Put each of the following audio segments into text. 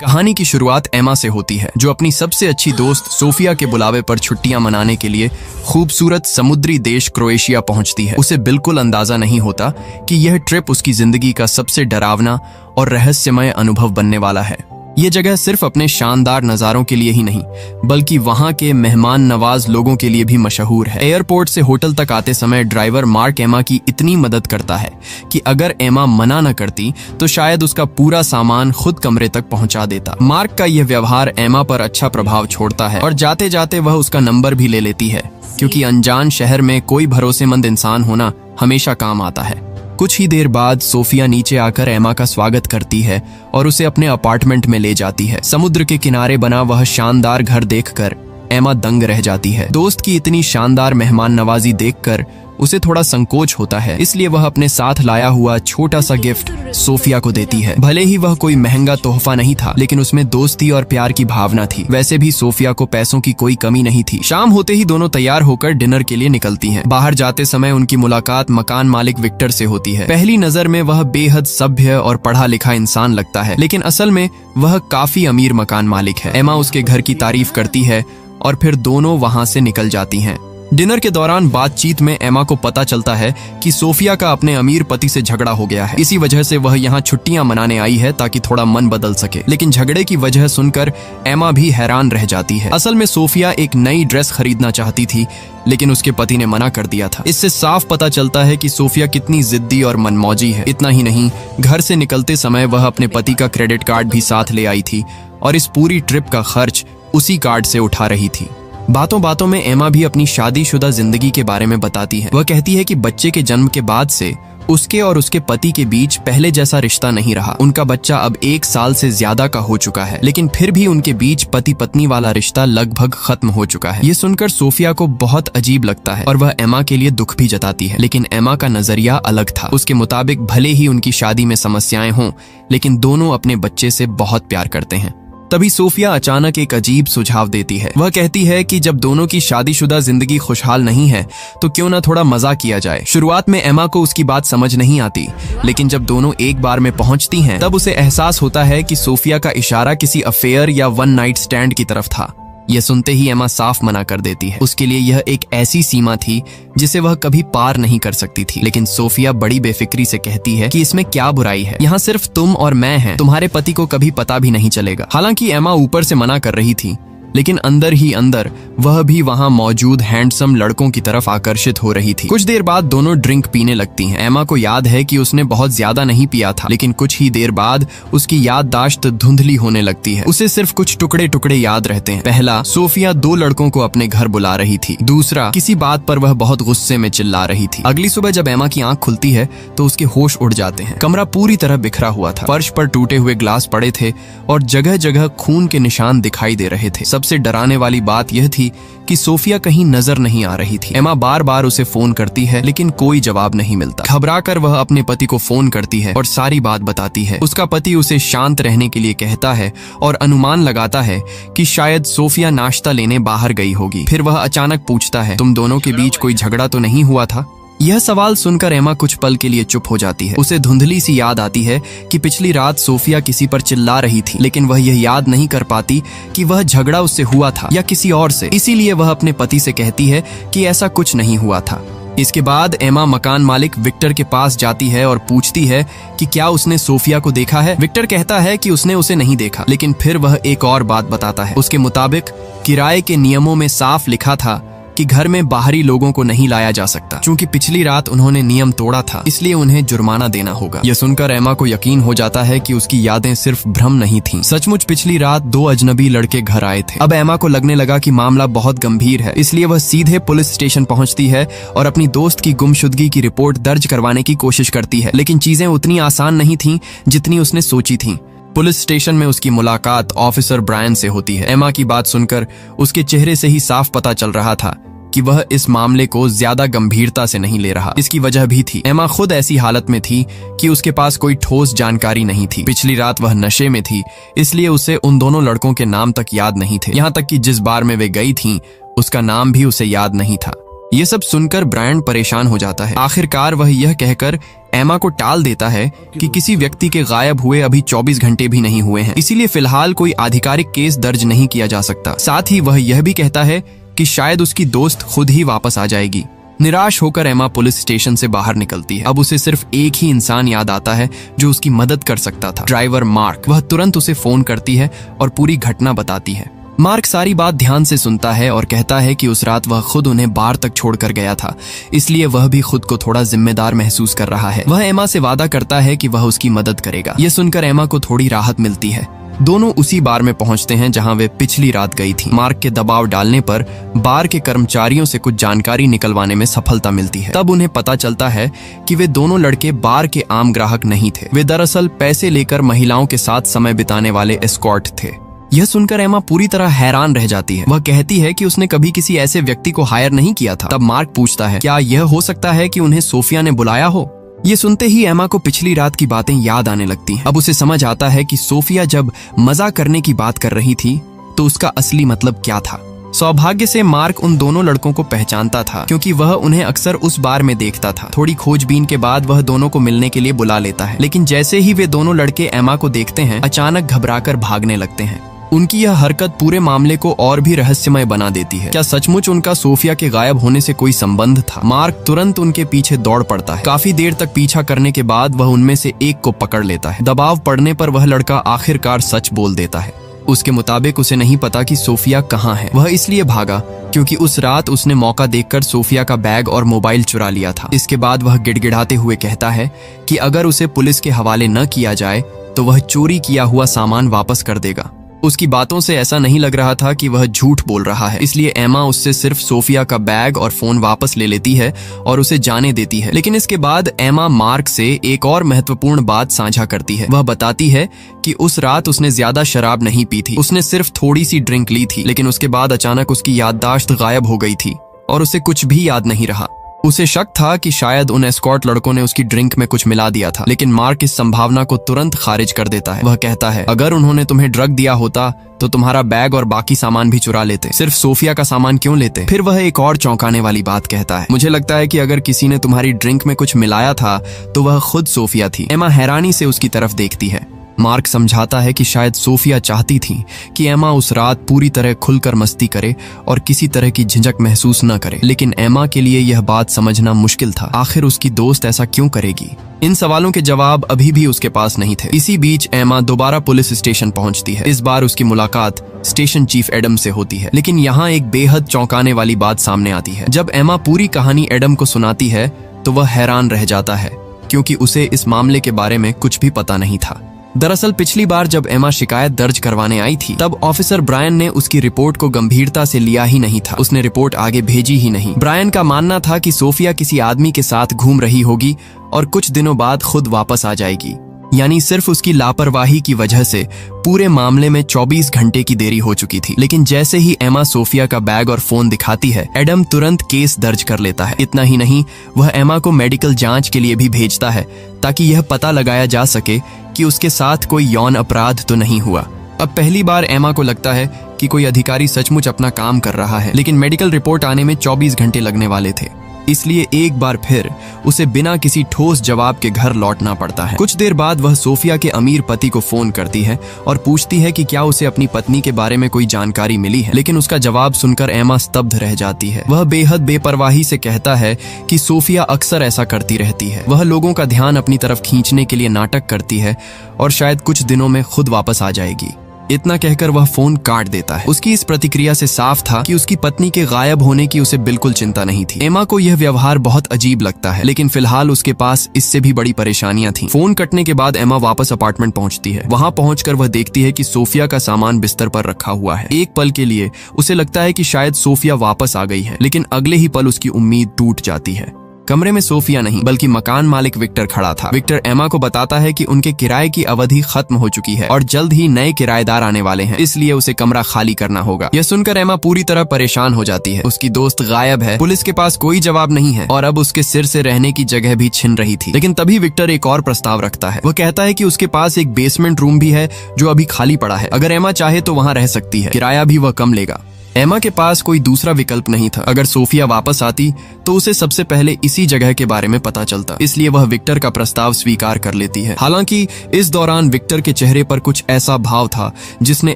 कहानी की शुरुआत एमा से होती है, जो अपनी सबसे अच्छी दोस्त सोफिया के बुलावे पर छुट्टियां मनाने के लिए खूबसूरत समुद्री देश क्रोएशिया पहुंचती है। उसे बिल्कुल अंदाजा नहीं होता कि यह ट्रिप उसकी जिंदगी का सबसे डरावना और रहस्यमय अनुभव बनने वाला है। ये जगह सिर्फ अपने शानदार नज़ारों के लिए ही नहीं, बल्कि वहाँ के मेहमान नवाज लोगों के लिए भी मशहूर है। एयरपोर्ट से होटल तक आते समय ड्राइवर मार्क एमा की इतनी मदद करता है कि अगर एमा मना न करती तो शायद उसका पूरा सामान खुद कमरे तक पहुँचा देता। मार्क का यह व्यवहार एमा पर अच्छा प्रभाव छोड़ता है और जाते जाते वह उसका नंबर भी ले लेती है, क्योंकि अनजान शहर में कोई भरोसेमंद इंसान होना हमेशा काम आता है। कुछ ही देर बाद सोफिया नीचे आकर एमा का स्वागत करती है और उसे अपने अपार्टमेंट में ले जाती है। समुद्र के किनारे बना वह शानदार घर देखकर एमा दंग रह जाती है। दोस्त की इतनी शानदार मेहमान नवाजी देखकर उसे थोड़ा संकोच होता है, इसलिए वह अपने साथ लाया हुआ छोटा सा गिफ्ट सोफिया को देती है। भले ही वह कोई महंगा तोहफा नहीं था, लेकिन उसमें दोस्ती और प्यार की भावना थी। वैसे भी सोफिया को पैसों की कोई कमी नहीं थी। शाम होते ही दोनों तैयार होकर डिनर के लिए निकलती हैं। बाहर जाते समय उनकी मुलाकात मकान मालिक विक्टर से होती है। पहली नजर में वह बेहद सभ्य और पढ़ा लिखा इंसान लगता है, लेकिन असल में वह काफी अमीर मकान मालिक है। एमा उसके घर की तारीफ करती है और फिर दोनों वहां से निकल जाती हैं। डिनर के दौरान बातचीत में एमा को पता चलता है कि सोफिया का अपने अमीर पति से झगड़ा हो गया है। इसी वजह से वह यहाँ छुट्टियां मनाने आई है ताकि थोड़ा मन बदल सके। लेकिन झगड़े की वजह सुनकर एमा भी हैरान रह जाती है। असल में सोफिया एक नई ड्रेस खरीदना चाहती थी, लेकिन उसके पति ने मना कर दिया था। इससे साफ पता चलता है कि सोफिया कितनी जिद्दी और मनमौजी है। इतना ही नहीं, घर से निकलते समय वह अपने पति का क्रेडिट कार्ड भी साथ ले आई थी और इस पूरी ट्रिप का खर्च उसी कार्ड से उठा रही थी। बातों बातों में एमा भी अपनी शादीशुदा जिंदगी के बारे में बताती है। वह कहती है कि बच्चे के जन्म के बाद से उसके और उसके पति के बीच पहले जैसा रिश्ता नहीं रहा। उनका बच्चा अब 1 साल से ज्यादा का हो चुका है, लेकिन फिर भी उनके बीच पति पत्नी वाला रिश्ता लगभग खत्म हो चुका है। ये सुनकर सोफिया को बहुत अजीब लगता है और वह एमा के लिए दुख भी जताती है, लेकिन एमा का नजरिया अलग था। उसके मुताबिक भले ही उनकी शादी में समस्याएं हों, लेकिन दोनों अपने बच्चे से बहुत प्यार करते हैं। तभी सोफिया अचानक एक अजीब सुझाव देती है। वह कहती है कि जब दोनों की शादीशुदा जिंदगी खुशहाल नहीं है तो क्यों न थोड़ा मजा किया जाए। शुरुआत में एमा को उसकी बात समझ नहीं आती, लेकिन जब दोनों एक बार में पहुंचती हैं, तब उसे एहसास होता है कि सोफिया का इशारा किसी अफेयर या वन नाइट स्टैंड की तरफ था। यह सुनते ही एमा साफ मना कर देती है। उसके लिए यह एक ऐसी सीमा थी जिसे वह कभी पार नहीं कर सकती थी। लेकिन सोफिया बड़ी बेफिक्री से कहती है कि इसमें क्या बुराई है, यहाँ सिर्फ तुम और मैं हैं, तुम्हारे पति को कभी पता भी नहीं चलेगा। हालांकि एमा ऊपर से मना कर रही थी, लेकिन अंदर ही अंदर वह भी वहां मौजूद हैंडसम लड़कों की तरफ आकर्षित हो रही थी। कुछ देर बाद दोनों ड्रिंक पीने लगती हैं। एमा को याद है कि उसने बहुत ज्यादा नहीं पिया था, लेकिन कुछ ही देर बाद उसकी याददाश्त धुंधली होने लगती है। उसे सिर्फ कुछ टुकड़े टुकड़े याद रहते हैं। पहला, सोफिया 2 लड़कों को अपने घर बुला रही थी। दूसरा, किसी बात पर वह बहुत गुस्से में चिल्ला रही थी। अगली सुबह जब एमा की आंख खुलती है तो उसके होश उड़ जाते हैं। कमरा पूरी तरह बिखरा हुआ था। फर्श पर टूटे हुए ग्लास पड़े थे और जगह जगह खून के निशान दिखाई दे रहे थे। सबसे डराने वाली बात यह थी कि सोफिया कहीं नजर नहीं आ रही थी। एमा बार बार उसे फोन करती है, लेकिन कोई जवाब नहीं मिलता। घबराकर वह अपने पति को फोन करती है और सारी बात बताती है। उसका पति उसे शांत रहने के लिए कहता है और अनुमान लगाता है कि शायद सोफिया नाश्ता लेने बाहर गई होगी। फिर वह अचानक पूछता है, तुम दोनों के बीच कोई झगड़ा तो नहीं हुआ था? यह सवाल सुनकर एमा कुछ पल के लिए चुप हो जाती है। उसे धुंधली सी याद आती है कि पिछली रात सोफिया किसी पर चिल्ला रही थी, लेकिन वह यह याद नहीं कर पाती कि वह झगड़ा उससे हुआ था या किसी और से। इसीलिए वह अपने पति से कहती है कि ऐसा कुछ नहीं हुआ था। इसके बाद एमा मकान मालिक विक्टर के पास जाती है और पूछती है कि क्या उसने सोफिया को देखा है। विक्टर कहता है कि उसने उसे नहीं देखा, लेकिन फिर वह एक और बात बताता है। उसके मुताबिक किराए के नियमों में साफ लिखा था कि घर में बाहरी लोगों को नहीं लाया जा सकता। चूंकि पिछली रात उन्होंने नियम तोड़ा था, इसलिए उन्हें जुर्माना देना होगा। यह सुनकर एमा को यकीन हो जाता है कि उसकी यादें सिर्फ भ्रम नहीं थीं। सचमुच पिछली रात 2 अजनबी लड़के घर आए थे। अब एमा को लगने लगा कि मामला बहुत गंभीर है, इसलिए वह सीधे पुलिस स्टेशन पहुंचती है और अपनी दोस्त की गुमशुदगी की रिपोर्ट दर्ज करवाने की कोशिश करती है। लेकिन चीजें उतनी आसान नहीं थीं जितनी उसने सोची थी। पुलिस स्टेशन में उसकी मुलाकात ऑफिसर ब्रायन से होती है। एमा की बात सुनकर उसके चेहरे से ही साफ पता चल रहा था कि वह इस मामले को ज्यादा गंभीरता से नहीं ले रहा। इसकी वजह भी थी, एमा खुद ऐसी हालत में थी कि उसके पास कोई ठोस जानकारी नहीं थी। पिछली रात वह नशे में थी, इसलिए उसे उन दोनों लड़कों के नाम तक याद नहीं थे। यहाँ तक कि जिस बार में वे गई थीं, उसका नाम भी उसे याद नहीं था। ये सब सुनकर ब्रायन परेशान हो जाता है। आखिरकार वह यह कहकर एमा को टाल देता है कि किसी व्यक्ति के गायब हुए अभी 24 घंटे भी नहीं हुए हैं, इसीलिए फिलहाल कोई आधिकारिक केस दर्ज नहीं किया जा सकता। साथ ही वह यह भी कहता है कि शायद उसकी दोस्त खुद ही वापस आ जाएगी। निराश होकर एमा पुलिस स्टेशन से बाहर निकलती है। अब उसे सिर्फ एक ही इंसान याद आता है जो उसकी मदद कर सकता था, ड्राइवर मार्क। वह तुरंत उसे फोन करती है और पूरी घटना बताती है। मार्क सारी बात ध्यान से सुनता है और कहता है कि उस रात वह खुद उन्हें बार तक छोड़कर गया था, इसलिए वह भी खुद को थोड़ा जिम्मेदार महसूस कर रहा है। वह एमा से वादा करता है कि वह उसकी मदद करेगा। यह सुनकर एमा को थोड़ी राहत मिलती है। दोनों उसी बार में पहुंचते हैं जहां वे पिछली रात गई थी। मार्क के दबाव डालने पर बार के कर्मचारियों से कुछ जानकारी निकलवाने में सफलता मिलती है। तब उन्हें पता चलता है कि वे दोनों लड़के बार के आम ग्राहक नहीं थे। वे दरअसल पैसे लेकर महिलाओं के साथ समय बिताने वाले एस्कॉर्ट थे। यह सुनकर एमा पूरी तरह हैरान रह जाती है। वह कहती है कि उसने कभी किसी ऐसे व्यक्ति को हायर नहीं किया था। तब मार्क पूछता है, क्या यह हो सकता है कि उन्हें सोफिया ने बुलाया हो? ये सुनते ही एमा को पिछली रात की बातें याद आने लगती हैं। अब उसे समझ आता है कि सोफिया जब मजाक करने की बात कर रही थी तो उसका असली मतलब क्या था। सौभाग्य से मार्क उन दोनों लड़कों को पहचानता था, क्योंकि वह उन्हें अक्सर उस बार में देखता था। थोड़ी खोजबीन के बाद वह दोनों को मिलने के लिए बुला लेता है, लेकिन जैसे ही वे दोनों लड़के एमा को देखते हैं, अचानक घबराकर भागने लगते हैं। उनकी यह हरकत पूरे मामले को और भी रहस्यमय बना देती है। क्या सचमुच उनका सोफिया के गायब होने से कोई संबंध था? मार्क तुरंत उनके पीछे दौड़ पड़ता है। काफी देर तक पीछा करने के बाद वह उनमें से एक को पकड़ लेता है। दबाव पड़ने पर वह लड़का आखिरकार सच बोल देता है। उसके मुताबिक उसे नहीं पता कि सोफिया कहाँ है। वह इसलिए भागा क्योंकि उस रात उसने मौका देखकर सोफिया का बैग और मोबाइल चुरा लिया था। इसके बाद वह गिड़गिड़ाते हुए कहता है कि अगर उसे पुलिस के हवाले न किया जाए तो वह चोरी किया हुआ सामान वापस कर देगा। उसकी बातों से ऐसा नहीं लग रहा था कि वह झूठ बोल रहा है, इसलिए एमा उससे सिर्फ सोफिया का बैग और फोन वापस ले लेती है और उसे जाने देती है। लेकिन इसके बाद एमा मार्क से एक और महत्वपूर्ण बात साझा करती है। वह बताती है कि उस रात उसने ज्यादा शराब नहीं पी थी, उसने सिर्फ थोड़ी सी ड्रिंक ली थी। लेकिन उसके बाद अचानक उसकी याददाश्त गायब हो गई थी और उसे कुछ भी याद नहीं रहा। उसे शक था कि शायद उन एस्कॉर्ट लड़कों ने उसकी ड्रिंक में कुछ मिला दिया था, लेकिन मार्क इस संभावना को तुरंत खारिज कर देता है। वह कहता है, अगर उन्होंने तुम्हें ड्रग दिया होता तो तुम्हारा बैग और बाकी सामान भी चुरा लेते, सिर्फ सोफिया का सामान क्यों लेते? फिर वह एक और चौंकाने वाली बात कहता है, मुझे लगता है कि अगर किसी ने तुम्हारी ड्रिंक में कुछ मिलाया था तो वह खुद सोफिया थी। एमा हैरानी से उसकी तरफ देखती है। मार्क समझाता है कि शायद सोफिया चाहती थी कि एमा उस रात पूरी तरह खुलकर मस्ती करे और किसी तरह की झिझक महसूस न करे, लेकिन एमा के लिए यह बात समझना मुश्किल था। आखिर उसकी दोस्त ऐसा क्यों करेगी? इन सवालों के जवाब अभी भी उसके पास नहीं थे। इसी बीच एमा दोबारा पुलिस स्टेशन पहुंचती है। इस बार उसकी मुलाकात स्टेशन चीफ एडम से होती है, लेकिन यहाँ एक बेहद चौंकाने वाली बात सामने आती है। जब एमा पूरी कहानी एडम को सुनाती है तो वह हैरान रह जाता है, क्योंकि उसे इस मामले के बारे में कुछ भी पता नहीं था। दरअसल पिछली बार जब एमा शिकायत दर्ज करवाने आई थी, तब ऑफिसर ब्रायन ने उसकी रिपोर्ट को गंभीरता से लिया ही नहीं था। उसने रिपोर्ट आगे भेजी ही नहीं। ब्रायन का मानना था कि सोफिया किसी आदमी के साथ घूम रही होगी और कुछ दिनों बाद खुद वापस आ जाएगी, यानी सिर्फ उसकी लापरवाही की वजह से पूरे मामले में 24 घंटे की देरी हो चुकी थी। लेकिन जैसे ही एमा सोफिया का बैग और फोन दिखाती है, एडम तुरंत केस दर्ज कर लेता है। इतना ही नहीं, वह एमा को मेडिकल जांच के लिए भी भेजता है ताकि यह पता लगाया जा सके कि उसके साथ कोई यौन अपराध तो नहीं हुआ। अब पहली बार एमा को लगता है कि कोई अधिकारी सचमुच अपना काम कर रहा है, लेकिन मेडिकल रिपोर्ट आने में 24 घंटे लगने वाले थे, इसलिए एक बार फिर उसे बिना किसी ठोस जवाब के घर लौटना पड़ता है। कुछ देर बाद वह सोफिया के अमीर पति को फोन करती है और पूछती है कि क्या उसे अपनी पत्नी के बारे में कोई जानकारी मिली है, लेकिन उसका जवाब सुनकर एमा स्तब्ध रह जाती है। वह बेहद बेपरवाही से कहता है कि सोफिया अक्सर ऐसा करती रहती है। वह लोगों का ध्यान अपनी तरफ खींचने के लिए नाटक करती है और शायद कुछ दिनों में खुद वापस आ जाएगी। इतना कहकर वह फोन काट देता है। उसकी इस प्रतिक्रिया से साफ था कि उसकी पत्नी के गायब होने की उसे बिल्कुल चिंता नहीं थी। एमा को यह व्यवहार बहुत अजीब लगता है, लेकिन फिलहाल उसके पास इससे भी बड़ी परेशानियां थीं। फोन कटने के बाद एमा वापस अपार्टमेंट पहुंचती है। वहां पहुंचकर वह देखती है कि सोफिया का सामान बिस्तर पर रखा हुआ है। एक पल के लिए उसे लगता है कि शायद सोफिया वापस आ गई है, लेकिन अगले ही पल उसकी उम्मीद टूट जाती है। कमरे में सोफिया नहीं बल्कि मकान मालिक विक्टर खड़ा था। विक्टर एमा को बताता है कि उनके किराए की अवधि खत्म हो चुकी है और जल्द ही नए किराएदार आने वाले हैं, इसलिए उसे कमरा खाली करना होगा। यह सुनकर एमा पूरी तरह परेशान हो जाती है। उसकी दोस्त गायब है, पुलिस के पास कोई जवाब नहीं है और अब उसके सिर से रहने की जगह भी छिन रही थी। लेकिन तभी विक्टर एक और प्रस्ताव रखता है। वह कहता है कि उसके पास एक बेसमेंट रूम भी है जो अभी खाली पड़ा है। अगर एमा चाहे तो वहाँ रह सकती है, किराया भी वह कम लेगा। एमा के पास कोई दूसरा विकल्प नहीं था। अगर सोफिया वापस आती तो उसे सबसे पहले इसी जगह के बारे में पता चलता, इसलिए वह विक्टर का प्रस्ताव स्वीकार कर लेती है। हालांकि इस दौरान विक्टर के चेहरे पर कुछ ऐसा भाव था जिसने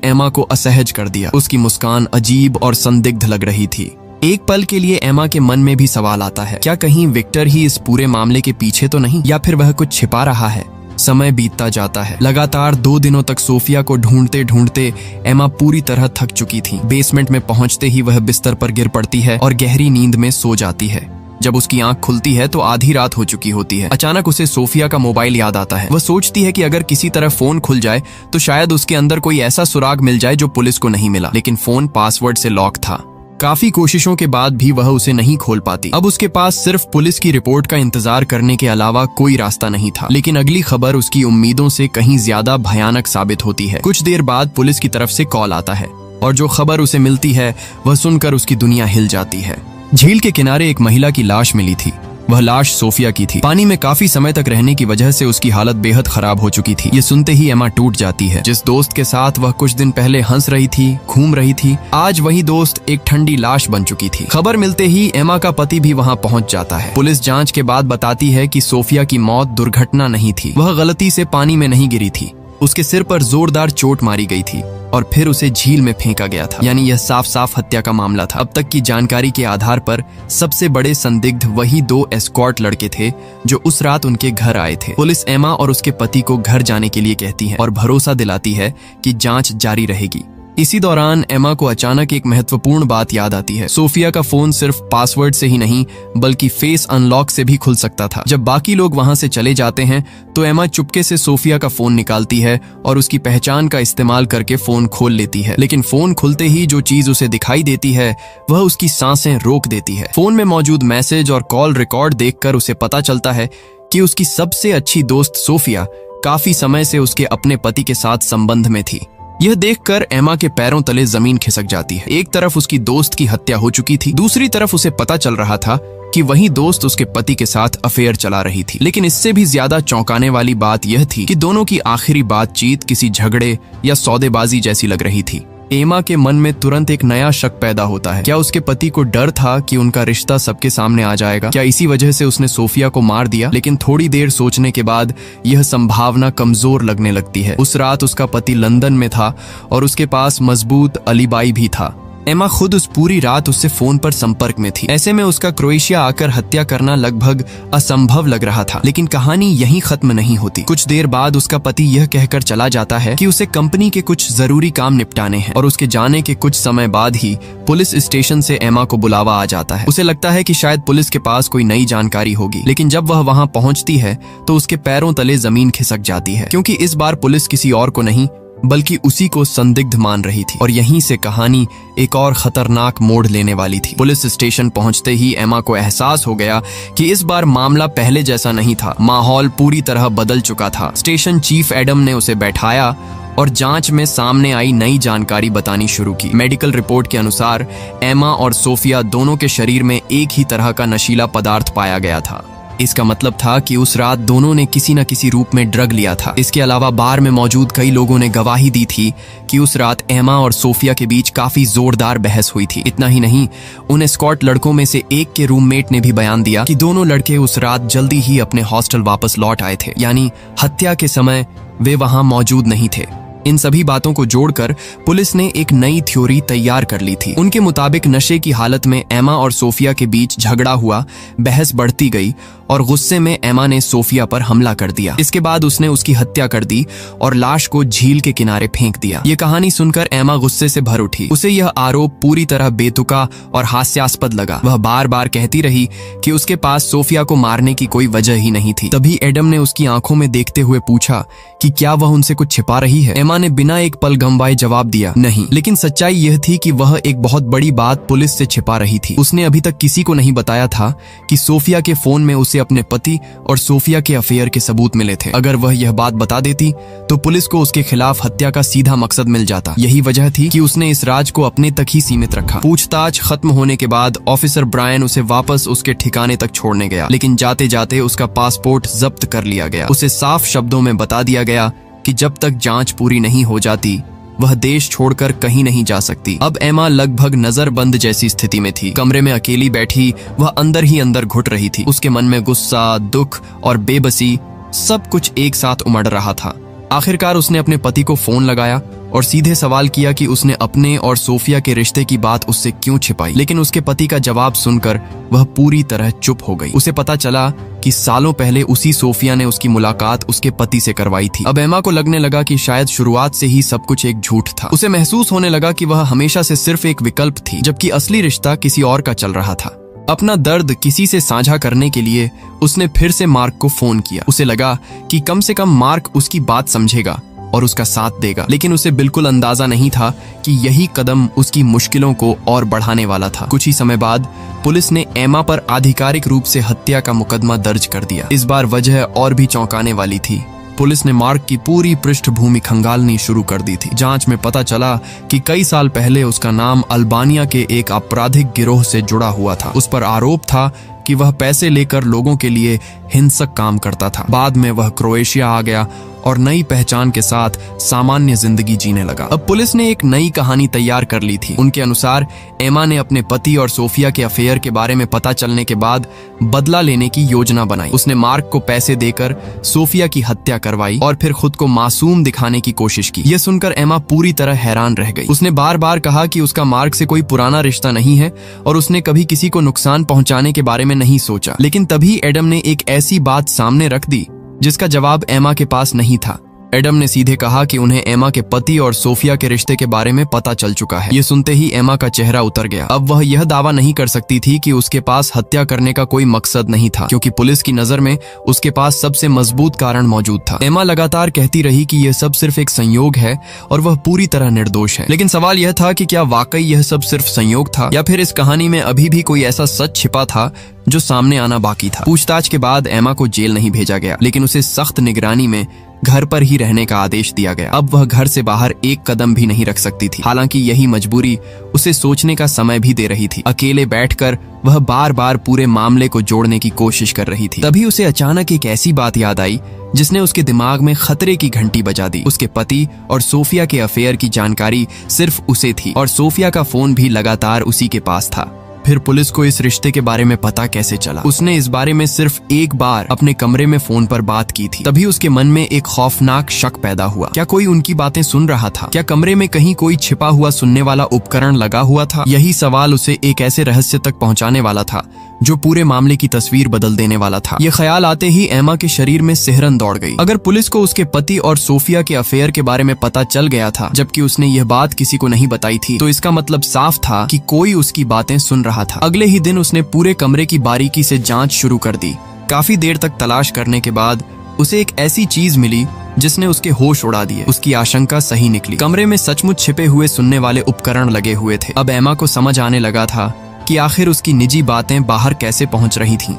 एमा को असहज कर दिया। उसकी मुस्कान अजीब और संदिग्ध लग रही थी। एक पल के लिए एमा के मन में भी सवाल आता है, क्या कहीं विक्टर ही इस पूरे मामले के पीछे तो नहीं, या फिर वह कुछ छिपा रहा है। समय बीतता जाता है। लगातार 2 दिनों तक सोफिया को ढूंढते ढूंढते एमा पूरी तरह थक चुकी थी। बेसमेंट में पहुंचते ही वह बिस्तर पर गिर पड़ती है और गहरी नींद में सो जाती है। जब उसकी आंख खुलती है तो आधी रात हो चुकी होती है। अचानक उसे सोफिया का मोबाइल याद आता है। वह सोचती है कि अगर किसी तरह फोन खुल जाए तो शायद उसके अंदर कोई ऐसा सुराग मिल जाए जो पुलिस को नहीं मिला, लेकिन फोन पासवर्ड से लॉक था। काफी कोशिशों के बाद भी वह उसे नहीं खोल पाती। अब उसके पास सिर्फ पुलिस की रिपोर्ट का इंतजार करने के अलावा कोई रास्ता नहीं था। लेकिन अगली खबर उसकी उम्मीदों से कहीं ज्यादा भयानक साबित होती है। कुछ देर बाद पुलिस की तरफ से कॉल आता है और जो खबर उसे मिलती है वह सुनकर उसकी दुनिया हिल जाती है। झील के किनारे एक महिला की लाश मिली थी। वह लाश सोफिया की थी। पानी में काफी समय तक रहने की वजह से उसकी हालत बेहद खराब हो चुकी थी। ये सुनते ही एमा टूट जाती है। जिस दोस्त के साथ वह कुछ दिन पहले हंस रही थी, घूम रही थी, आज वही दोस्त एक ठंडी लाश बन चुकी थी। खबर मिलते ही एमा का पति भी वहां पहुंच जाता है। पुलिस जांच के बाद बताती है कि सोफिया की मौत दुर्घटना नहीं थी। वह गलती से पानी में नहीं गिरी थी। उसके सिर पर जोरदार चोट मारी गई थी और फिर उसे झील में फेंका गया था। यानी यह साफ साफ हत्या का मामला था। अब तक की जानकारी के आधार पर सबसे बड़े संदिग्ध वही 2 एस्कॉर्ट लड़के थे जो उस रात उनके घर आए थे। पुलिस एमा और उसके पति को घर जाने के लिए कहती है और भरोसा दिलाती है कि जांच जारी रहेगी। इसी दौरान एमा को अचानक एक महत्वपूर्ण बात याद आती है। सोफिया का फोन सिर्फ पासवर्ड से ही नहीं बल्कि फेस अनलॉक से भी खुल सकता था। जब बाकी लोग वहां से चले जाते हैं तो एमा चुपके से सोफिया का फोन निकालती है और उसकी पहचान का इस्तेमाल करके फोन खोल लेती है। लेकिन फोन खुलते ही जो चीज उसे दिखाई देती है वह उसकी सांसें रोक देती है। फोन में मौजूद मैसेज और कॉल रिकॉर्ड देखकर उसे पता चलता है कि उसकी सबसे अच्छी दोस्त सोफिया काफी समय से उसके अपने पति के साथ संबंध में थी। यह देखकर एमा के पैरों तले जमीन खिसक जाती है। एक तरफ उसकी दोस्त की हत्या हो चुकी थी, दूसरी तरफ उसे पता चल रहा था कि वही दोस्त उसके पति के साथ अफेयर चला रही थी। लेकिन इससे भी ज्यादा चौंकाने वाली बात यह थी कि दोनों की आखिरी बातचीत किसी झगड़े या सौदेबाजी जैसी लग रही थी। एमा के मन में तुरंत एक नया शक पैदा होता है। क्या उसके पति को डर था कि उनका रिश्ता सबके सामने आ जाएगा? क्या इसी वजह से उसने सोफिया को मार दिया? लेकिन थोड़ी देर सोचने के बाद यह संभावना कमजोर लगने लगती है। उस रात उसका पति लंदन में था और उसके पास मजबूत अलीबाई भी था। एमा खुद उस पूरी रात उससे फोन पर संपर्क में थी। ऐसे में उसका क्रोएशिया आकर हत्या करना लगभग असंभव लग रहा था। लेकिन कहानी यहीं खत्म नहीं होती। कुछ देर बाद उसका पति यह कहकर चला जाता है कि उसे कंपनी के कुछ जरूरी काम निपटाने हैं और उसके जाने के कुछ समय बाद ही पुलिस स्टेशन से एमा को बुलावा आ जाता है। उसे लगता है कि शायद पुलिस के पास कोई नई जानकारी होगी, लेकिन जब वह वहां पहुंचती है तो उसके पैरों तले जमीन खिसक जाती है, क्योंकि इस बार पुलिस किसी और को नहीं बल्कि उसी को संदिग्ध मान रही थी। और यहीं से कहानी एक और खतरनाक मोड़ लेने वाली थी। पुलिस स्टेशन पहुंचते ही एमा को एहसास हो गया कि इस बार मामला पहले जैसा नहीं था। माहौल पूरी तरह बदल चुका था। स्टेशन चीफ एडम ने उसे बैठाया और जांच में सामने आई नई जानकारी बतानी शुरू की। मेडिकल रिपोर्ट के अनुसार एमा और सोफिया दोनों के शरीर में एक ही तरह का नशीला पदार्थ पाया गया था। इसका मतलब था कि उस रात दोनों ने किसी न किसी रूप में ड्रग लिया था। इसके अलावा बार में मौजूद कई लोगों ने गवाही दी थी कि उस रात एमा और सोफिया के बीच काफी जोरदार बहस हुई थी। इतना ही नहीं, उन एस्कॉर्ट लड़कों में से एक के रूममेट ने भी बयान दिया कि दोनों लड़के उस रात जल्दी ही अपने हॉस्टल वापस लौट आए थे, यानी हत्या के समय वे वहां मौजूद नहीं थे। इन सभी बातों को जोड़कर पुलिस ने एक नई थ्योरी तैयार कर ली थी। उनके मुताबिक नशे की हालत में एमा और सोफिया के बीच झगड़ा हुआ, बहस बढ़ती गई और गुस्से में एमा ने सोफिया पर हमला कर दिया। इसके बाद उसने उसकी हत्या कर दी और लाश को झील के किनारे फेंक दिया। ये कहानी सुनकर एमा गुस्से से भर उठी। उसे यह आरोप पूरी तरह बेतुका और हास्यास्पद लगा। वह बार बार कहती रही कि उसके पास सोफिया को मारने की कोई वजह ही नहीं थी। तभी एडम ने उसकी आंखों में देखते हुए पूछा कि क्या वह उनसे कुछ छिपा रही है। एमा ने बिना एक पल गंवाए जवाब दिया, नहीं। लेकिन सच्चाई यह थी कि वह एक बहुत बड़ी बात पुलिस से छिपा रही थी। उसने अभी तक किसी को नहीं बताया था कि सोफिया के फोन में उसे अपने पति और सोफिया के अफेयर के सबूत मिले थे। अगर वह यह बात बता देती तो पुलिस को उसके खिलाफ हत्या का सीधा मकसद मिल जाता। यही वजह थी कि उसने इस राज को अपने तक ही सीमित रखा। पूछताछ खत्म होने के बाद ऑफिसर ब्रायन उसे वापस उसके ठिकाने तक छोड़ने गया, लेकिन जाते जाते उसका पासपोर्ट जब्त कर लिया गया। उसे साफ शब्दों में बता दिया गया कि जब तक जांच पूरी नहीं हो जाती वह देश छोड़कर कहीं नहीं जा सकती। अब एमा लगभग नजरबंद जैसी स्थिति में थी। कमरे में अकेली बैठी वह अंदर ही अंदर घुट रही थी। उसके मन में गुस्सा, दुख और बेबसी सब कुछ एक साथ उमड़ रहा था। आखिरकार उसने अपने पति को फोन लगाया और सीधे सवाल किया कि उसने अपने और सोफिया के रिश्ते की बात उससे क्यों छिपाई। लेकिन उसके पति का जवाब सुनकर वह पूरी तरह चुप हो गई। उसे पता चला कि सालों पहले उसी सोफिया ने उसकी मुलाकात उसके पति से करवाई थी। अब एमा को लगने लगा कि शायद शुरुआत से ही सब कुछ एक झूठ था। उसे महसूस होने लगा कि वह हमेशा से सिर्फ एक विकल्प थी, जबकि असली रिश्ता किसी और का चल रहा था। अपना दर्द किसी से साझा करने के लिए उसने फिर से मार्क को फोन किया। उसे लगा कि कम से कम मार्क उसकी बात समझेगा और उसका साथ देगा। लेकिन उसे बिल्कुल अंदाजा नहीं था कि यही कदम उसकी मुश्किलों को और बढ़ाने वाला था। कुछ ही समय बाद पुलिस ने एमा पर आधिकारिक रूप से हत्या का मुकदमा दर्ज कर दिया। इस बार वजह और भी चौंकाने वाली थी। पुलिस ने मार्क की पूरी पृष्ठभूमि खंगालनी शुरू कर दी थी। जांच में पता चला कि कई साल पहले उसका नाम अल्बानिया के एक आपराधिक गिरोह से जुड़ा हुआ था। उस पर आरोप था कि वह पैसे लेकर लोगों के लिए हिंसक काम करता था। बाद में वह क्रोएशिया आ गया और नई पहचान के साथ सामान्य जिंदगी जीने लगा। अब पुलिस ने एक नई कहानी तैयार कर ली थी। उनके अनुसार एमा ने अपने पति और सोफिया के अफेयर के बारे में पता चलने के बाद बदला लेने की योजना बनाई। उसने मार्क को पैसे देकर सोफिया की हत्या करवाई और फिर खुद को मासूम दिखाने की कोशिश की। यह सुनकर एमा पूरी तरह हैरान रह गई। उसने बार बार कहा कि उसका मार्क से कोई पुराना रिश्ता नहीं है और उसने कभी किसी को नुकसान पहुंचाने के बारे में नहीं सोचा। लेकिन तभी एडम ने एक ऐसी बात सामने रख दी जिसका जवाब एमा के पास नहीं था। एडम ने सीधे कहा कि उन्हें एमा के पति और सोफिया के रिश्ते के बारे में पता चल चुका है। ये सुनते ही एमा का चेहरा उतर गया। अब वह यह दावा नहीं कर सकती थी कि उसके पास हत्या करने का कोई मकसद नहीं था, क्योंकि पुलिस की नजर में उसके पास सबसे मजबूत कारण मौजूद था। एमा लगातार कहती रही कि यह सब सिर्फ एक संयोग है और वह पूरी तरह निर्दोष है। लेकिन सवाल यह था कि क्या वाकई यह सब सिर्फ संयोग था या फिर इस कहानी में अभी भी कोई ऐसा सच छिपा था जो सामने आना बाकी था। पूछताछ के बाद एमा को जेल नहीं भेजा गया, लेकिन उसे सख्त निगरानी में घर पर ही रहने का आदेश दिया गया। अब वह घर से बाहर एक कदम भी नहीं रख सकती थी। हालांकि यही मजबूरी उसे सोचने का समय भी दे रही थी। अकेले बैठकर वह बार बार पूरे मामले को जोड़ने की कोशिश कर रही थी। तभी उसे अचानक एक ऐसी बात याद आई जिसने उसके दिमाग में खतरे की घंटी बजा दी। उसके पति और सोफिया के अफेयर की जानकारी सिर्फ उसे थी और सोफिया का फोन भी लगातार उसी के पास था। फिर पुलिस को इस रिश्ते के बारे में पता कैसे चला? उसने इस बारे में सिर्फ एक बार अपने कमरे में फोन पर बात की थी। तभी उसके मन में एक खौफनाक शक पैदा हुआ। क्या कोई उनकी बातें सुन रहा था? क्या कमरे में कहीं कोई छिपा हुआ सुनने वाला उपकरण लगा हुआ था? यही सवाल उसे एक ऐसे रहस्य तक पहुंचाने वाला था जो पूरे मामले की तस्वीर बदल देने वाला था। यह ख्याल आते ही एमा के शरीर में सिहरन दौड़ गई। अगर पुलिस को उसके पति और सोफिया के अफेयर के बारे में पता चल गया था जबकि उसने यह बात किसी को नहीं बताई थी, तो इसका मतलब साफ था कि कोई उसकी बातें सुन रहा था। अगले ही दिन उसने पूरे कमरे की बारीकी से जांच शुरू कर दी। काफी देर तक तलाश करने के बाद उसे एक ऐसी चीज मिली जिसने उसके होश उड़ा दिए। उसकी आशंका सही निकली। कमरे में सचमुच छिपे हुए सुनने वाले उपकरण लगे हुए थे। अब एमा को समझ आने लगा था कि आखिर उसकी निजी बातें बाहर कैसे पहुंच रही थीं।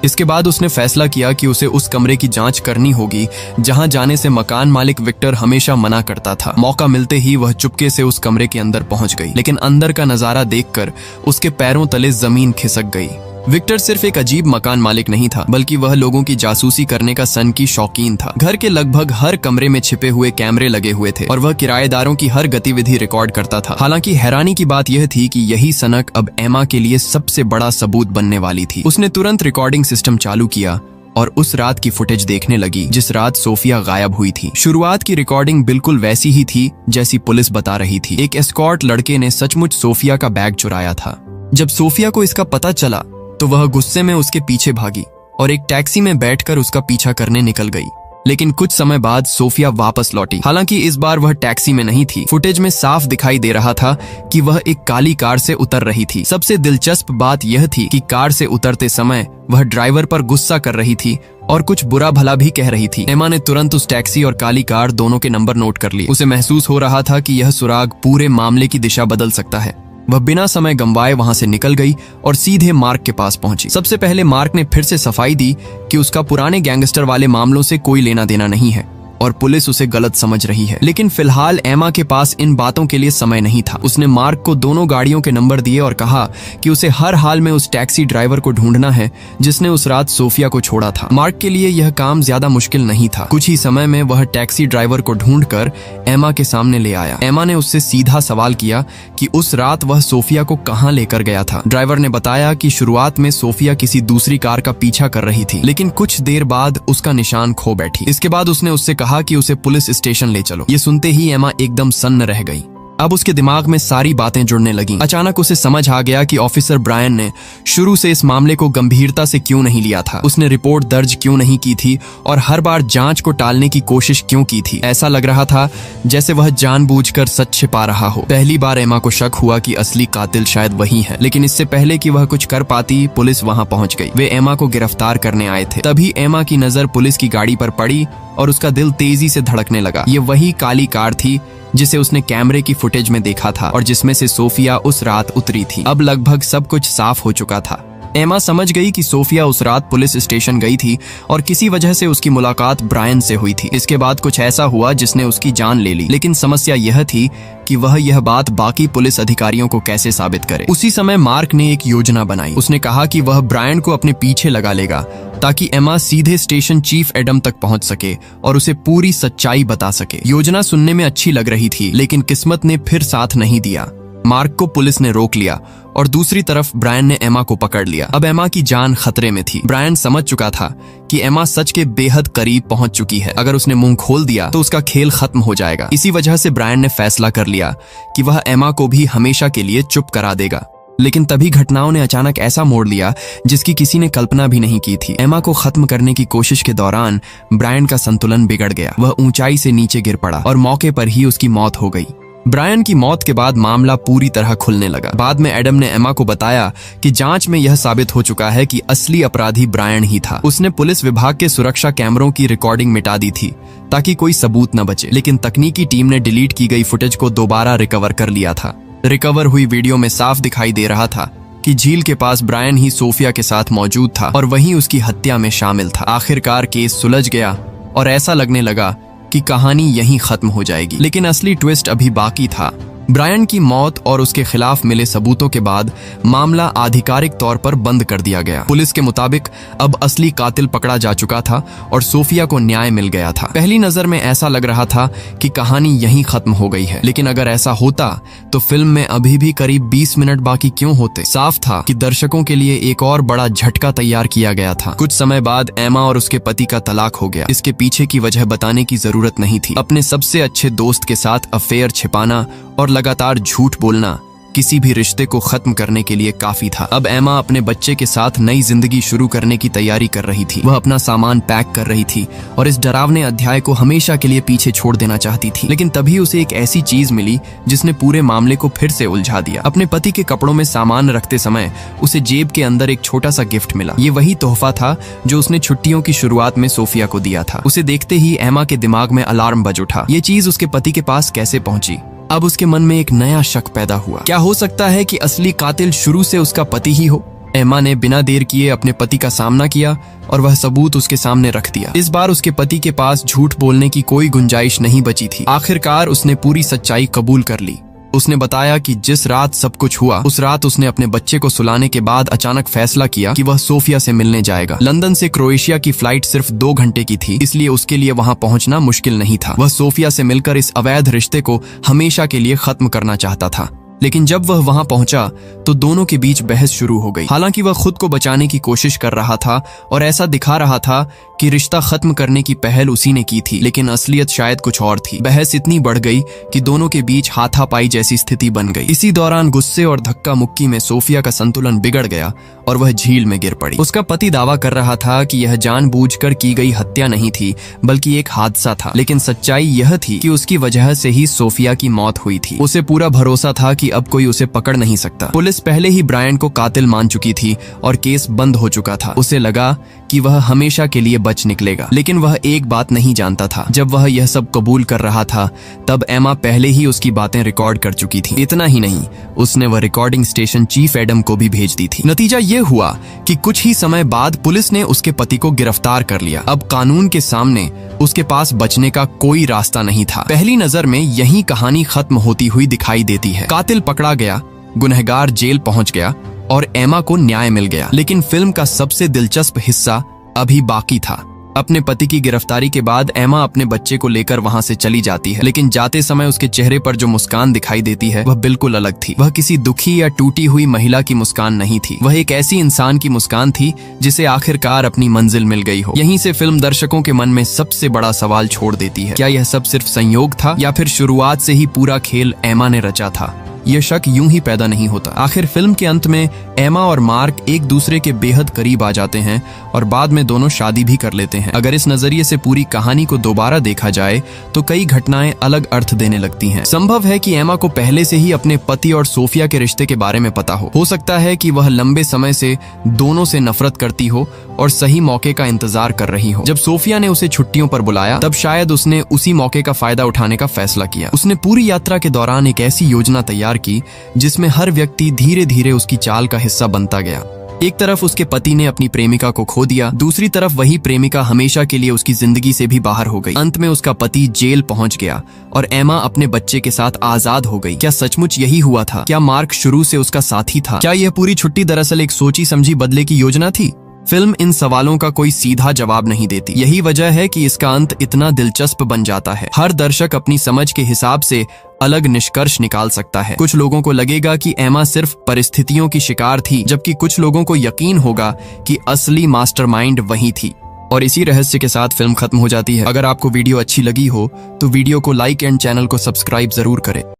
इसके बाद उसने फैसला किया कि उसे उस कमरे की जांच करनी होगी जहां जाने से मकान मालिक विक्टर हमेशा मना करता था। मौका मिलते ही वह चुपके से उस कमरे के अंदर पहुंच गई, लेकिन अंदर का नजारा देखकर उसके पैरों तले जमीन खिसक गई। विक्टर सिर्फ एक अजीब मकान मालिक नहीं था, बल्कि वह लोगों की जासूसी करने का सन की शौकीन था। घर के लगभग हर कमरे में छिपे हुए कैमरे लगे हुए थे और वह किराएदारों की हर गतिविधि रिकॉर्ड करता था। हालांकि हैरानी की बात यह थी कि यही सनक अब एमा के लिए सबसे बड़ा सबूत बनने वाली थी। उसने तुरंत रिकॉर्डिंग सिस्टम चालू किया और उस रात की फुटेज देखने लगी जिस रात सोफिया गायब हुई थी। शुरुआत की रिकॉर्डिंग बिल्कुल वैसी ही थी जैसी पुलिस बता रही थी। एक एस्कॉर्ट लड़के ने सचमुच सोफिया का बैग चुराया था। जब सोफिया को इसका पता चला तो वह गुस्से में उसके पीछे भागी और एक टैक्सी में बैठकर उसका पीछा करने निकल गई। लेकिन कुछ समय बाद सोफिया वापस लौटी। हालांकि इस बार वह टैक्सी में नहीं थी। फुटेज में साफ दिखाई दे रहा था कि वह एक काली कार से उतर रही थी। सबसे दिलचस्प बात यह थी कि कार से उतरते समय वह ड्राइवर पर गुस्सा कर रही थी और कुछ बुरा भला भी कह रही थी। एमा ने तुरंत उस टैक्सी और काली कार दोनों के नंबर नोट कर लिए। उसे महसूस हो रहा था कि यह सुराग पूरे मामले की दिशा बदल सकता है। वह बिना समय गंवाए वहां से निकल गई और सीधे मार्क के पास पहुंची। सबसे पहले मार्क ने फिर से सफाई दी कि उसका पुराने गैंगस्टर वाले मामलों से कोई लेना देना नहीं है। और पुलिस उसे गलत समझ रही है। लेकिन फिलहाल एमा के पास इन बातों के लिए समय नहीं था। उसने मार्क को दोनों गाड़ियों के नंबर दिए और कहा कि उसे हर हाल में उस टैक्सी ड्राइवर को ढूंढना है जिसने उस रात सोफिया को छोड़ा था। मार्क के लिए यह काम ज्यादा मुश्किल नहीं था। कुछ ही समय में वह टैक्सी ड्राइवर को ढूंढकर एमा के सामने ले आया। एमा ने उससे सीधा सवाल किया कि उस रात वह सोफिया को कहां लेकर गया था। ड्राइवर ने बताया कि शुरुआत में सोफिया किसी दूसरी कार का पीछा कर रही थी, लेकिन कुछ देर बाद उसका निशान खो बैठी। इसके बाद उसने उससे कहा कि उसे पुलिस स्टेशन ले चलो। ये सुनते ही एमा एकदम सन्न रह गई। अब उसके दिमाग में सारी बातें जुड़ने लगीं। अचानक उसे समझ आ गया कि ऑफिसर ब्रायन ने शुरू से इस मामले को गंभीरता से क्यों नहीं लिया था। उसने रिपोर्ट दर्ज क्यों नहीं की थी और हर बार जांच को टालने की कोशिश क्यों की थी। ऐसा लग रहा था जैसे वह जानबूझकर सच छिपा रहा हो। पहली बार एमा को शक हुआ कि असली कातिल शायद वही है, लेकिन इससे पहले कि वह कुछ कर पाती, पुलिस वहां पहुंच गई। वे एमा को गिरफ्तार करने आए थे। तभी एमा की नजर पुलिस की गाड़ी पर पड़ी और उसका दिल तेजी से धड़कने लगा। ये वही काली कार थी जिसे उसने कैमरे की फुटेज में देखा था और जिसमें से सोफिया उस रात उतरी थी। अब लगभग सब कुछ साफ हो चुका था। एमा समझ गई कि सोफिया उस रात पुलिस स्टेशन गई थी और किसी वजह से उसकी मुलाकात ब्रायन से हुई थी। इसके बाद कुछ ऐसा हुआ जिसने उसकी जान ले ली। लेकिन समस्या यह थी कि वह यह बात बाकी पुलिस अधिकारियों को कैसे साबित करे। उसी समय मार्क ने एक योजना बनाई। उसने कहा कि वह ब्रायन को अपने पीछे लगा लेगा ताकि एमा सीधे स्टेशन चीफ एडम तक पहुंच सके और उसे पूरी सच्चाई बता सके। योजना सुनने में अच्छी लग रही थी, लेकिन किस्मत ने फिर साथ नहीं दिया। मार्क को पुलिस ने रोक लिया और दूसरी तरफ ब्रायन ने एमा को पकड़ लिया। अब एमा की जान खतरे में थी। ब्रायन समझ चुका था कि एमा सच के बेहद करीब पहुंच चुकी है। अगर उसने मुंह खोल दिया तो उसका खेल खत्म हो जाएगा। इसी वजह से ब्रायन ने फैसला कर लिया कि वह एमा को भी हमेशा के लिए चुप करा देगा। लेकिन तभी घटनाओं ने अचानक ऐसा मोड़ लिया जिसकी किसी ने कल्पना भी नहीं की थी। एमा को खत्म करने की कोशिश के दौरान ब्रायन का संतुलन बिगड़ गया। वह ऊंचाई से नीचे गिर पड़ा और मौके पर ही उसकी मौत हो गई। ब्रायन की मौत के बाद मामला पूरी तरह खुलने लगा। बाद में एडम ने एमा को बताया कि जांच में यह साबित हो चुका है कि असली अपराधी ब्रायन ही था। उसने पुलिस विभाग के सुरक्षा कैमरों की रिकॉर्डिंग मिटा दी थी ताकि कोई सबूत न बचे। लेकिन तकनीकी टीम ने डिलीट की गई फुटेज को दोबारा रिकवर कर लिया था। रिकवर हुई वीडियो में साफ दिखाई दे रहा था कि झील के पास ब्रायन ही सोफिया के साथ मौजूद था और वही उसकी हत्या में शामिल था। आखिरकार केस सुलझ गया और ऐसा लगने लगा कि कहानी यहीं खत्म हो जाएगी। लेकिन असली ट्विस्ट अभी बाकी था। ब्रायन की मौत और उसके खिलाफ मिले सबूतों के बाद मामला आधिकारिक तौर पर बंद कर दिया गया। पुलिस के मुताबिक अब असली कातिल पकड़ा जा चुका था और सोफिया को न्याय मिल गया था। पहली नजर में ऐसा लग रहा था कि कहानी यहीं खत्म हो गई है, लेकिन अगर ऐसा होता तो फिल्म में अभी भी करीब 20 मिनट बाकी क्यों होते। साफ था कि दर्शकों के लिए एक और बड़ा झटका तैयार किया गया था। कुछ समय बाद एमा और उसके पति का तलाक हो गया। इसके पीछे की वजह बताने की जरूरत नहीं थी। अपने सबसे अच्छे दोस्त के साथ अफेयर छिपाना और लगातार झूठ बोलना किसी भी रिश्ते को खत्म करने के लिए काफी था। अब एमा अपने बच्चे के साथ नई जिंदगी शुरू करने की तैयारी कर रही थी। वह अपना सामान पैक कर रही थी और इस डरावने अध्याय को हमेशा के लिए पीछे छोड़ देना चाहती थी। लेकिन तभी उसे एक ऐसी चीज मिली जिसने पूरे मामले को फिर से उलझा दिया। अपने पति के कपड़ों में सामान रखते समय उसे जेब के अंदर एक छोटा सा गिफ्ट मिला। ये वही तोहफा था जो उसने छुट्टियों की शुरुआत में सोफिया को दिया था। उसे देखते ही एमा के दिमाग में अलार्म बज उठा। ये चीज उसके पति के पास कैसे पहुंची। अब उसके मन में एक नया शक पैदा हुआ। क्या हो सकता है कि असली कातिल शुरू से उसका पति ही हो। एमा ने बिना देर किए अपने पति का सामना किया और वह सबूत उसके सामने रख दिया। इस बार उसके पति के पास झूठ बोलने की कोई गुंजाइश नहीं बची थी। आखिरकार उसने पूरी सच्चाई कबूल कर ली। उसने बताया कि जिस रात सब कुछ हुआ उस रात उसने अपने बच्चे को सुलाने के बाद अचानक फैसला किया कि वह सोफिया से मिलने जाएगा। लंदन से क्रोएशिया की फ्लाइट सिर्फ 2 घंटे की थी, इसलिए उसके लिए वहां पहुंचना मुश्किल नहीं था। वह सोफिया से मिलकर इस अवैध रिश्ते को हमेशा के लिए खत्म करना चाहता था। लेकिन जब वह वहां पहुंचा तो दोनों के बीच बहस शुरू हो गई। हालांकि वह खुद को बचाने की कोशिश कर रहा था और ऐसा दिखा रहा था कि रिश्ता खत्म करने की पहल उसी ने की थी, लेकिन असलियत शायद कुछ और थी। बहस इतनी बढ़ गई कि दोनों के बीच हाथापाई जैसी स्थिति बन गई। इसी दौरान गुस्से और धक्का मुक्की में सोफिया का संतुलन बिगड़ गया और वह झील में गिर पड़ी। उसका पति दावा कर रहा था कि यह जानबूझकर की गई हत्या नहीं थी बल्कि एक हादसा था, लेकिन सच्चाई यह थी कि उसकी वजह से ही सोफिया की मौत हुई थी। उसे पूरा भरोसा था कि अब कोई उसे पकड़ नहीं सकता। पुलिस पहले ही ब्रायन को कातिल मान चुकी थी और केस बंद हो चुका था। उसे लगा कि वह हमेशा के लिए बच निकलेगा। लेकिन वह एक बात नहीं जानता था, जब वह यह सब कबूल कर रहा था तब एमा पहले ही उसकी बातें रिकॉर्ड कर चुकी थी। इतना ही नहीं, उसने वह रिकॉर्डिंग स्टेशन चीफ एडम को भी भेज दी थी। नतीजा ये हुआ कि कुछ ही समय बाद पुलिस ने उसके पति को गिरफ्तार कर लिया। अब कानून के सामने उसके पास बचने का कोई रास्ता नहीं था। पहली नजर में यही कहानी खत्म होती हुई दिखाई देती है। कातिल पकड़ा गया, गुनहगार जेल पहुंच गया और एमा को न्याय मिल गया। लेकिन फिल्म का सबसे दिलचस्प हिस्सा अभी बाकी था। अपने पति की गिरफ्तारी के बाद एमा अपने बच्चे को लेकर वहां से चली जाती है, लेकिन जाते समय उसके चेहरे पर जो मुस्कान दिखाई देती है वह बिल्कुल अलग थी। वह किसी दुखी या टूटी हुई महिला की मुस्कान नहीं थी, वह एक ऐसी इंसान की मुस्कान थी जिसे आखिरकार अपनी मंजिल मिल गई हो। यहीं से फिल्म दर्शकों के मन में सबसे बड़ा सवाल छोड़ देती है, क्या यह सब सिर्फ संयोग था या फिर शुरुआत से ही पूरा खेल एमा ने रचा था? यह शक यूं ही पैदा नहीं होता। आखिर फिल्म के अंत में एमा और मार्क एक दूसरे के बेहद करीब आ जाते हैं और बाद में दोनों शादी भी कर लेते हैं। अगर इस नजरिए से पूरी कहानी को दोबारा देखा जाए तो कई घटनाएं अलग अर्थ देने लगती हैं। संभव है कि एमा को पहले से ही अपने पति और सोफिया के रिश्ते के बारे में पता हो सकता है कि वह लंबे समय से दोनों से नफरत करती हो और सही मौके का इंतजार कर रही हो। जब सोफिया ने उसे छुट्टियों पर बुलाया तब शायद उसने उसी मौके का फायदा उठाने का फैसला किया। उसने पूरी यात्रा के दौरान एक ऐसी योजना तैयार की जिसमें हर व्यक्ति धीरे धीरे उसकी चाल का हिस्सा बनता गया। एक तरफ उसके पति ने अपनी प्रेमिका को खो दिया, दूसरी तरफ वही प्रेमिका हमेशा के लिए उसकी जिंदगी से भी बाहर हो गई। अंत में उसका पति जेल पहुंच गया और एमा अपने बच्चे के साथ आजाद हो गई। क्या सचमुच यही हुआ था? क्या मार्क शुरू से उसका साथी था? क्या यह पूरी छुट्टी दरअसल एक सोची समझी बदले की योजना थी? फिल्म इन सवालों का कोई सीधा जवाब नहीं देती। यही वजह है कि इसका अंत इतना दिलचस्प बन जाता है। हर दर्शक अपनी समझ के हिसाब से अलग निष्कर्ष निकाल सकता है। कुछ लोगों को लगेगा कि एमा सिर्फ परिस्थितियों की शिकार थी, जबकि कुछ लोगों को यकीन होगा कि असली मास्टरमाइंड वही थी। और इसी रहस्य के साथ फिल्म खत्म हो जाती है। अगर आपको वीडियो अच्छी लगी हो तो वीडियो को लाइक एंड चैनल को सब्सक्राइब जरूर करें।